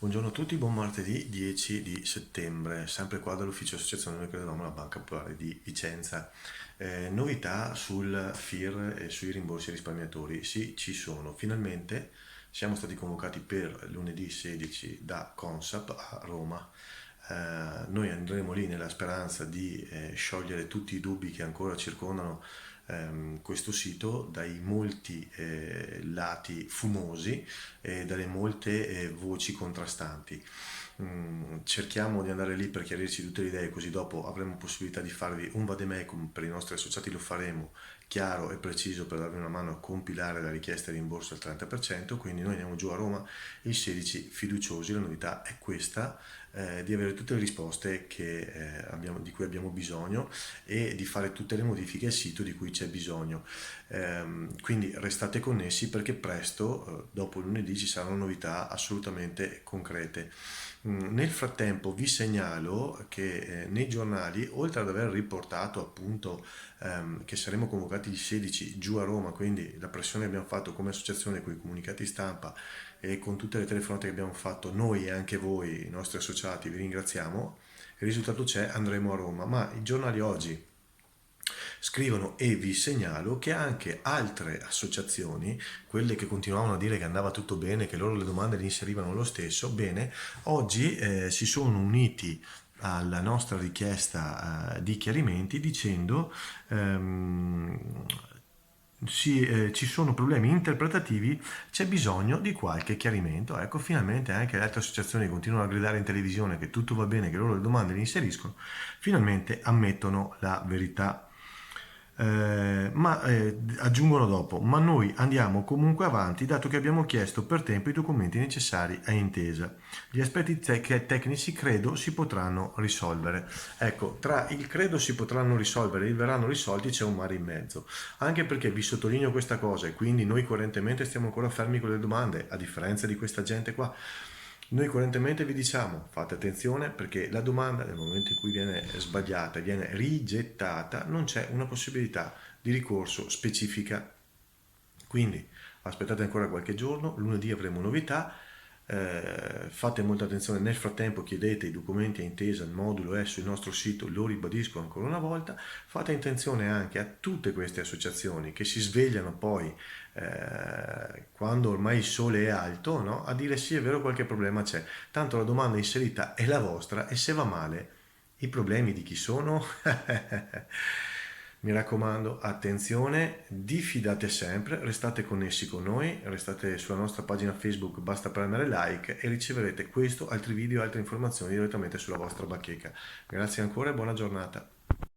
Buongiorno a tutti, buon martedì 10 di settembre, sempre qua dall'ufficio associazione Noi Credevamo alla Banca Popolare di Vicenza. Novità sul FIR e sui rimborsi ai risparmiatori. Sì, ci sono. Finalmente siamo stati convocati per lunedì 16 da Consap a Roma. Noi andremo lì nella speranza di sciogliere tutti i dubbi che ancora circondano questo sito dai molti lati fumosi e dalle molte voci contrastanti. Cerchiamo di andare lì per chiarirci tutte le idee, così dopo avremo possibilità di farvi un vademecum, per i nostri associati lo faremo chiaro e preciso per darvi una mano a compilare la richiesta di rimborso al 30%, quindi noi andiamo giù a Roma il 16 fiduciosi. La novità è questa, di avere tutte le risposte di cui abbiamo bisogno e di fare tutte le modifiche al sito di cui c'è bisogno. Quindi restate connessi perché presto, dopo lunedì, ci saranno novità assolutamente concrete. Nel frattempo vi segnalo che nei giornali, oltre ad aver riportato appunto che saremo convocati il 16 giù a Roma, quindi la pressione che abbiamo fatto come associazione con i comunicati stampa e con tutte le telefonate che abbiamo fatto noi e anche voi, i nostri associati, vi ringraziamo. Il risultato c'è, andremo a Roma, ma i giornali oggi scrivono e vi segnalo che anche altre associazioni, quelle che continuavano a dire che andava tutto bene, che loro le domande le inserivano lo stesso, bene, oggi si sono uniti alla nostra richiesta di chiarimenti dicendo ci sono problemi interpretativi, c'è bisogno di qualche chiarimento. Ecco, finalmente anche le altre associazioni che continuano a gridare in televisione che tutto va bene, che loro le domande le inseriscono, finalmente ammettono la verità. Aggiungono dopo, ma noi andiamo comunque avanti dato che abbiamo chiesto per tempo i documenti necessari a intesa. Gli aspetti tecnici credo si potranno risolvere. Ecco, tra il credo si potranno risolvere e il verranno risolti c'è un mare in mezzo, anche perché vi sottolineo questa cosa e quindi noi coerentemente stiamo ancora fermi con le domande, a differenza di questa gente qua. Noi coerentemente vi diciamo, fate attenzione perché la domanda nel momento in cui viene sbagliata, viene rigettata, non c'è una possibilità di ricorso specifica. Quindi aspettate ancora qualche giorno, lunedì avremo novità, fate molta attenzione, nel frattempo chiedete i documenti a intesa, il modulo è sul nostro sito, lo ribadisco ancora una volta, fate attenzione anche a tutte queste associazioni che si svegliano poi quando ormai il sole è alto, no? A dire sì è vero qualche problema c'è, tanto la domanda inserita è la vostra e se va male i problemi di chi sono? Mi raccomando, attenzione, diffidate sempre, restate connessi con noi, restate sulla nostra pagina Facebook, basta premere like e riceverete questo, altri video e altre informazioni direttamente sulla vostra bacheca. Grazie ancora e buona giornata.